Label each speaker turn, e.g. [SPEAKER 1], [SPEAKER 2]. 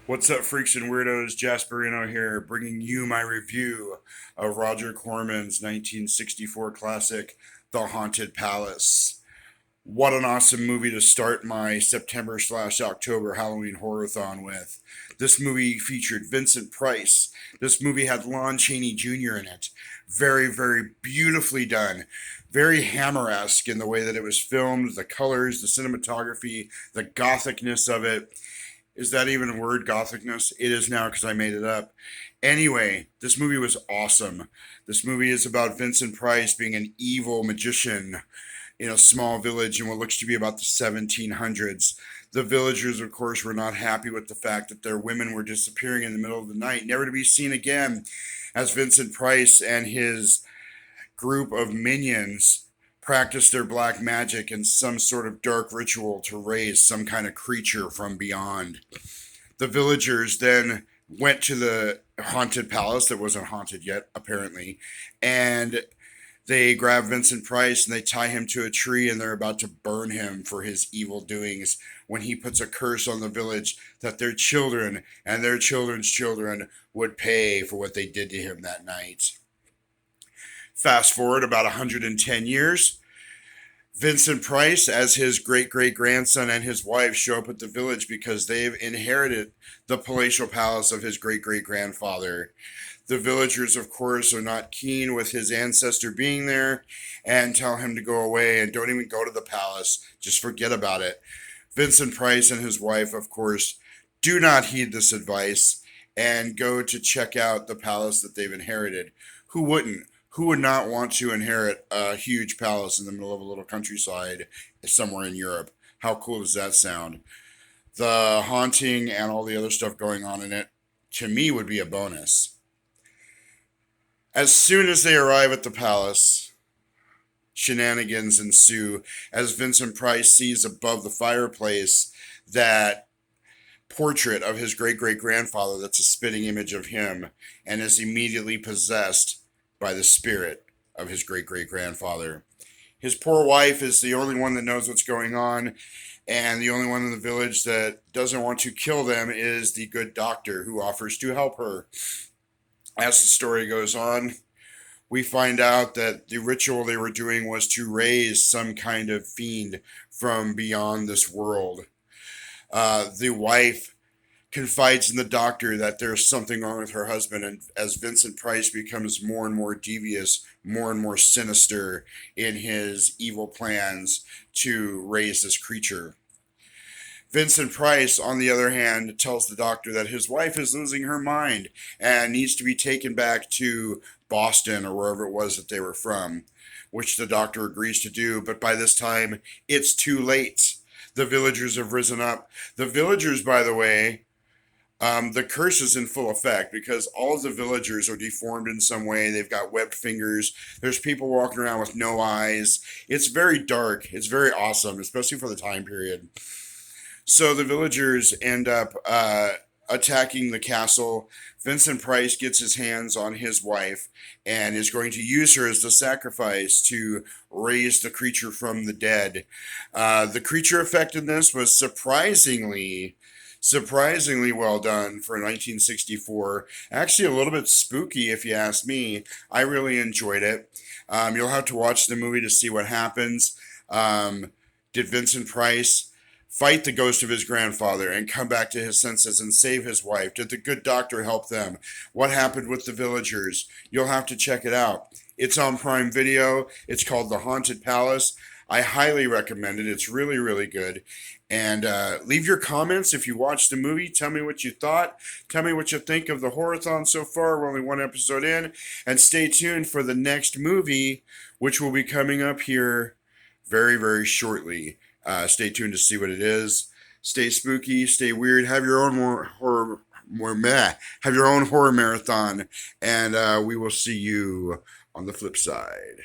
[SPEAKER 1] What's up, freaks and weirdos? Jasperino here, bringing you my review of Roger Corman's 1964 classic, The Haunted Palace. What an awesome movie to start my September/October Halloween horror-thon with. This movie featured Vincent Price. This movie had Lon Chaney Jr. in it. Very, very beautifully done. Very Hammer-esque in the way that it was filmed, the colors, the cinematography, the gothicness of it. Is that even a word, gothicness? It is now because I made it up. Anyway, this movie was awesome. This movie is about Vincent Price being an evil magician in a small village in what looks to be about the 1700s. The villagers, of course, were not happy with the fact that their women were disappearing in the middle of the night, never to be seen again, as Vincent Price and his group of minions practiced their black magic and some sort of dark ritual to raise some kind of creature from beyond. The villagers then went to the haunted palace that wasn't haunted yet, apparently, and they grab Vincent Price and they tie him to a tree and they're about to burn him for his evil doings when he puts a curse on the village that their children and their children's children would pay for what they did to him that night. Fast forward about 110 years. Vincent Price, as his great great grandson and his wife, show up at the village because they've inherited the palatial palace of his great great grandfather. The villagers, of course, are not keen with his ancestor being there and tell him to go away and don't even go to the palace. Just forget about it. Vincent Price and his wife, of course, do not heed this advice and go to check out the palace that they've inherited. Who wouldn't? Who would not want to inherit a huge palace in the middle of a little countryside somewhere in Europe? How cool does that sound? The haunting and all the other stuff going on in it, to me, would be a bonus. As soon as they arrive at the palace, shenanigans ensue as Vincent Price sees above the fireplace that portrait of his great great grandfather that's a spitting image of him and is immediately possessed by the spirit of his great great grandfather. His poor wife is the only one that knows what's going on, and the only one in the village that doesn't want to kill them is the good doctor who offers to help her. As the story goes on, we find out that the ritual they were doing was to raise some kind of fiend from beyond this world. The wife confides in the doctor that there's something wrong with her husband, and as Vincent Price becomes more and more devious, more and more sinister in his evil plans to raise this creature. Vincent Price, on the other hand, tells the doctor that his wife is losing her mind and needs to be taken back to Boston or wherever it was that they were from, which the doctor agrees to do, but by this time, it's too late. The villagers have risen up. The villagers, by the way, the curse is in full effect because all of the villagers are deformed in some way. They've got webbed fingers. There's people walking around with no eyes. It's very dark. It's very awesome, especially for the time period. So the villagers end up attacking the castle. Vincent Price gets his hands on his wife and is going to use her as the sacrifice to raise the creature from the dead. The creature effectiveness was surprisingly well done for 1964. Actually, a little bit spooky, if you ask me. I really enjoyed it. You'll have to watch the movie to see what happens. Did Vincent Price fight the ghost of his grandfather and come back to his senses and save his wife? Did the good doctor help them? What happened with the villagers? You'll have to check it out. It's on Prime Video. It's called The Haunted Palace. I highly recommend it. It's really, really good. And leave your comments if you watched the movie. Tell me what you thought. Tell me what you think of the Horathon so far. We're only one episode in. And stay tuned for the next movie, which will be coming up here very, very shortly. Stay tuned to see what it is. Stay spooky, stay weird. Have your own have your own horror marathon, and we will see you on the flip side.